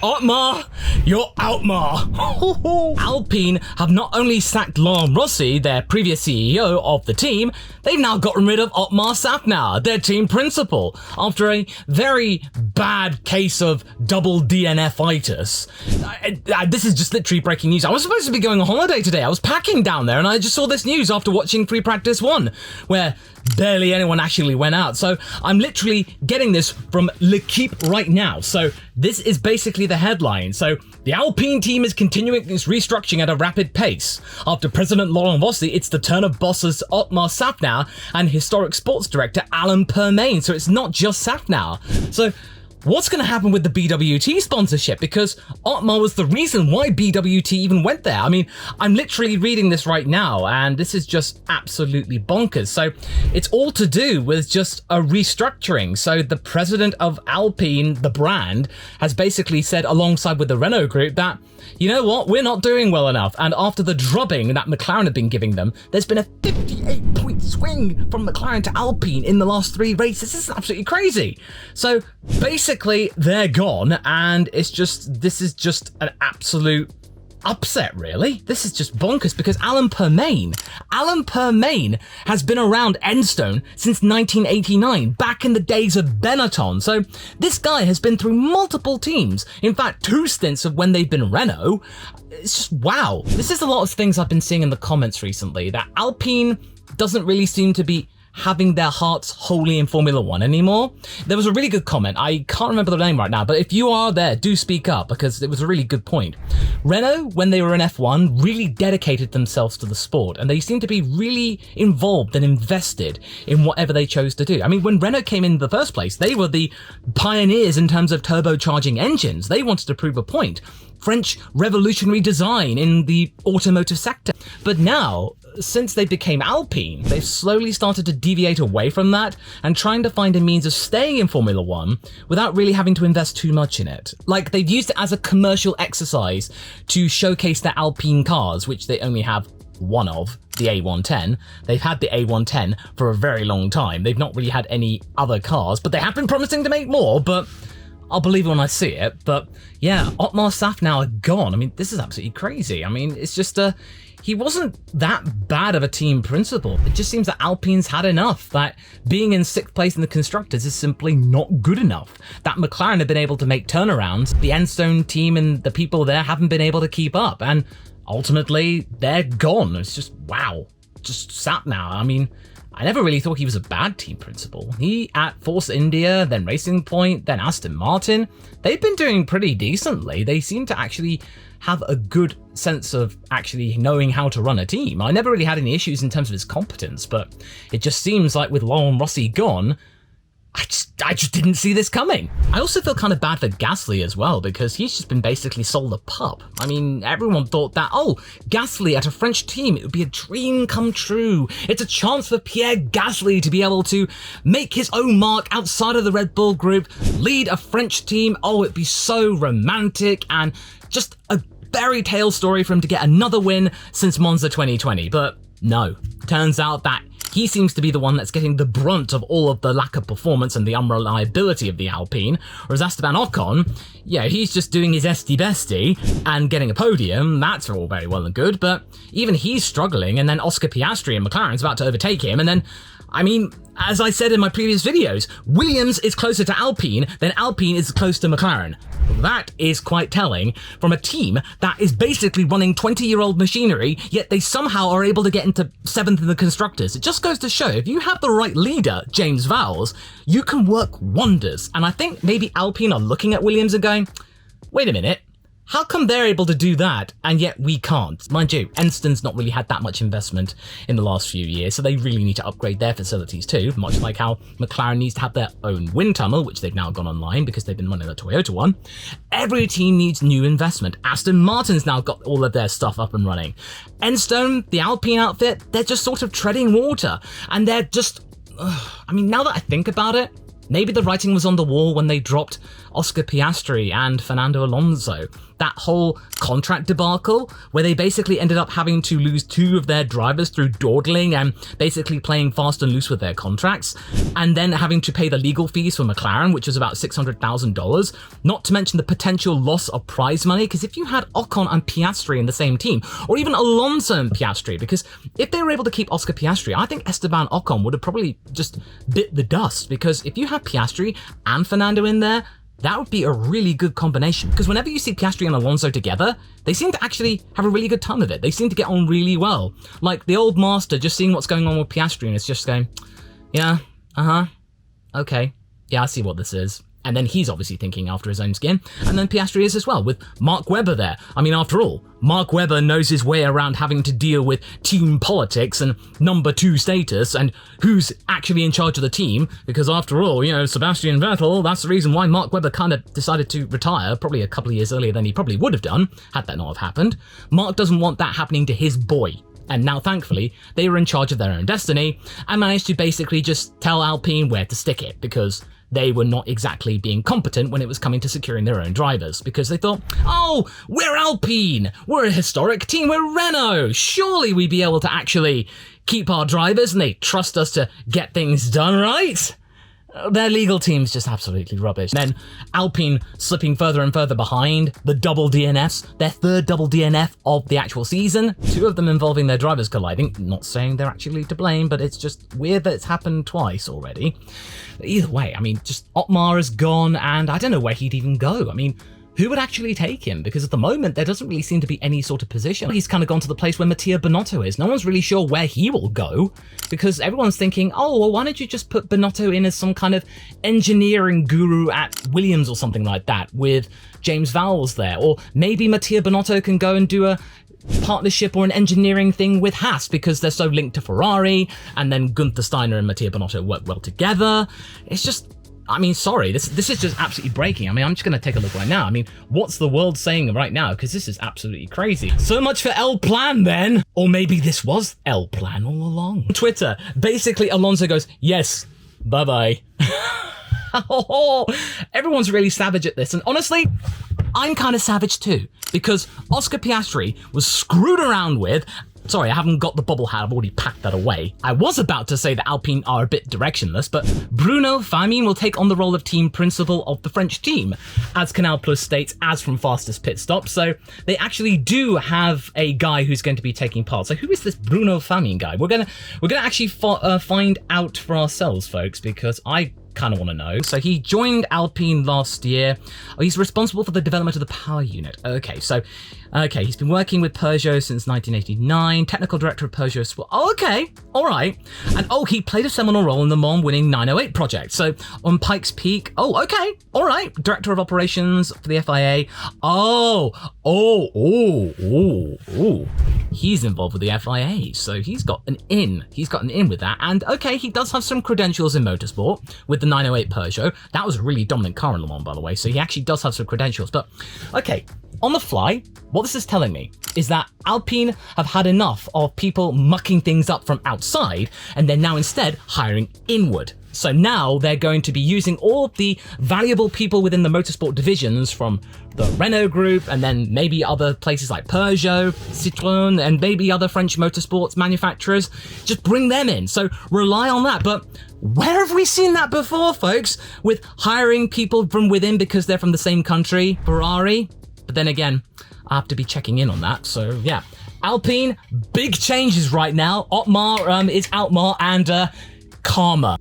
Otmar, you're Outmar. Alpine have not only sacked Laurent Rossi, their previous CEO of the team, they've now gotten rid of Otmar Szafnauer, their team principal, after a very bad case of double DNF-itis. This is just literally breaking news. I was supposed to be going on holiday today. I was packing down there and I just saw this news after watching Free Practice 1, where barely anyone actually went out. So I'm literally getting this from L'Equipe right now. So this is basically the headline. So the Alpine team is continuing its restructuring at a rapid pace. After President Laurent Rossi, it's the turn of bosses Otmar Szafnauer and historic sports director Alain Permain. So it's not just Szafnauer. So what's going to happen with the BWT sponsorship? Because Otmar was the reason why BWT even went there. I mean, I'm literally reading this right now, and this is just absolutely bonkers. So it's all to do with just a restructuring. So the president of Alpine, the brand, has basically said, alongside with the Renault group, that, you know what, we're not doing well enough. And after the drubbing that McLaren have been giving them, there's been a 58-point swing from McLaren to Alpine in the last 3 races. This is absolutely crazy. So basically, they're gone, and this is just an absolute upset, really. This is just bonkers, because Alain Permain has been around Enstone since 1989, back in the days of Benetton. So this guy has been through multiple teams. In fact, 2 stints of when they've been Renault. It's just wow. This is a lot of things I've been seeing in the comments recently, that Alpine doesn't really seem to be having their hearts wholly in Formula 1 anymore. There was a really good comment. I can't remember the name right now, but if you are there, do speak up, because it was a really good point. Renault, when they were in F1, really dedicated themselves to the sport, and they seemed to be really involved and invested in whatever they chose to do. I mean, when Renault came in the first place, they were the pioneers in terms of turbocharging engines. They wanted to prove a point. French revolutionary design in the automotive sector. But now, since they became Alpine, they've slowly started to deviate away from that and trying to find a means of staying in Formula 1 without really having to invest too much in it. Like, they've used it as a commercial exercise to showcase their Alpine cars, which they only have one of, the A110. They've had the A110 for a very long time. They've not really had any other cars, but they have been promising to make more, but I'll believe it when I see it. But yeah, Otmar Szafnauer gone. I mean, this is absolutely crazy. I mean, it's just he wasn't that bad of a team principal. It just seems that Alpine's had enough, that being in 6th place in the constructors is simply not good enough, that McLaren have been able to make turnarounds, the Enstone team and the people there haven't been able to keep up, and ultimately they're gone. It's just wow, just Szafnauer. I mean, I never really thought he was a bad team principal. He, at Force India, then Racing Point, then Aston Martin, they've been doing pretty decently. They seem to actually have a good sense of actually knowing how to run a team. I never really had any issues in terms of his competence, but it just seems like with Laurent Rossi gone, I just didn't see this coming. I also feel kind of bad for Gasly as well, because he's just been basically sold a pup. I mean, everyone thought that, oh, Gasly at a French team, it would be a dream come true. It's a chance for Pierre Gasly to be able to make his own mark outside of the Red Bull group, lead a French team. Oh, it'd be so romantic and just a fairy tale story for him to get another win since Monza 2020. But no, turns out that he seems to be the one that's getting the brunt of all of the lack of performance and the unreliability of the Alpine, whereas Esteban Ocon, yeah, he's just doing his esty-bestie and getting a podium. That's all very well and good, but even he's struggling, and then Oscar Piastri and McLaren's about to overtake him, and then, I mean, as I said in my previous videos, Williams is closer to Alpine than Alpine is close to McLaren. That is quite telling from a team that is basically running 20-year-old machinery, yet they somehow are able to get into 7th in the constructors. It just goes to show, if you have the right leader, James Vowles, you can work wonders. And I think maybe Alpine are looking at Williams and going, wait a minute, how come they're able to do that and yet we can't? Mind you, Enstone's not really had that much investment in the last few years, so they really need to upgrade their facilities too, much like how McLaren needs to have their own wind tunnel, which they've now gone online because they've been running the Toyota one. Every team needs new investment. Aston Martin's now got all of their stuff up and running. Enstone, the Alpine outfit, they're just sort of treading water, and they're just, I mean, now that I think about it, maybe the writing was on the wall when they dropped Oscar Piastri and Fernando Alonso. That whole contract debacle where they basically ended up having to lose 2 of their drivers through dawdling and basically playing fast and loose with their contracts, and then having to pay the legal fees for McLaren, which was about $600,000, not to mention the potential loss of prize money, because if you had Ocon and Piastri in the same team, or even Alonso and Piastri, because if they were able to keep Oscar Piastri, I think Esteban Ocon would have probably just bit the dust, because if you had Piastri and Fernando in there, that would be a really good combination, because whenever you see Piastri and Alonso together, they seem to actually have a really good time of it. They seem to get on really well. Like the old master just seeing what's going on with Piastri and it's just going, yeah, okay, yeah, I see what this is. And then he's obviously thinking after his own skin. And then Piastri is as well, with Mark Webber there. I mean, after all, Mark Webber knows his way around having to deal with team politics and number 2 status and who's actually in charge of the team. Because after all, you know, Sebastian Vettel, that's the reason why Mark Webber kind of decided to retire probably a couple of years earlier than he probably would have done, had that not have happened. Mark doesn't want that happening to his boy. And now, thankfully, they were in charge of their own destiny and managed to basically just tell Alpine where to stick it, because they were not exactly being competent when it was coming to securing their own drivers, because they thought, oh, we're Alpine, we're a historic team, we're Renault, surely we'd be able to actually keep our drivers and they trust us to get things done, right? Their legal team's just absolutely rubbish. Then Alpine slipping further and further behind, the double DNFs, their 3rd double DNF of the actual season, 2 of them involving their drivers colliding. Not saying they're actually to blame, but it's just weird that it's happened twice already. But either way, I mean, just Otmar is gone, and I don't know where he'd even go. I mean, who would actually take him? Because at the moment, there doesn't really seem to be any sort of position. He's kind of gone to the place where Mattia Binotto is. No one's really sure where he will go, because everyone's thinking, oh, well, why don't you just put Binotto in as some kind of engineering guru at Williams or something like that, with James Vowles there? Or maybe Mattia Binotto can go and do a partnership or an engineering thing with Haas, because they're so linked to Ferrari, and then Gunther Steiner and Mattia Binotto work well together. It's just, I mean, sorry, this is just absolutely breaking. I mean, I'm just going to take a look right now. I mean, what's the world saying right now? Because this is absolutely crazy. So much for El Plan then. Or maybe this was El Plan all along. Twitter, basically Alonso goes, yes, bye-bye. Everyone's really savage at this. And honestly, I'm kind of savage too, because Oscar Piastri was screwed around with. Sorry, I haven't got the bubble hat, I've already packed that away. I was about to say that Alpine are a bit directionless, but Bruno Famin will take on the role of team principal of the French team, as Canal Plus states, as from Fastest Pit Stop. So they actually do have a guy who's going to be taking part. So who is this Bruno Famin guy? We're gonna actually find out for ourselves, folks, because I kind of want to know. So he joined Alpine last year. Oh, he's responsible for the development of the power unit. Okay, he's been working with Peugeot since 1989, technical director of Peugeot Sport. Oh, okay, all right. And he played a seminal role in the Mans winning 908 project. So on Pikes Peak, okay, all right. Director of operations for the FIA. He's involved with the FIA, so he's got an in. He's got an in with that. And okay, he does have some credentials in motorsport with the 908 Peugeot. That was a really dominant car in Le Mans, by the way, so he actually does have some credentials. But okay, on the fly, what this is telling me is that Alpine have had enough of people mucking things up from outside, and they're now instead hiring inward. So now they're going to be using all of the valuable people within the motorsport divisions from the Renault group, and then maybe other places like Peugeot, Citroën, and maybe other French motorsports manufacturers. Just bring them in. So rely on that. But where have we seen that before, folks? With hiring people from within because they're from the same country, Ferrari? But then again, I have to be checking in on that. So yeah, Alpine, big changes right now. Otmar is Otmar, and karma.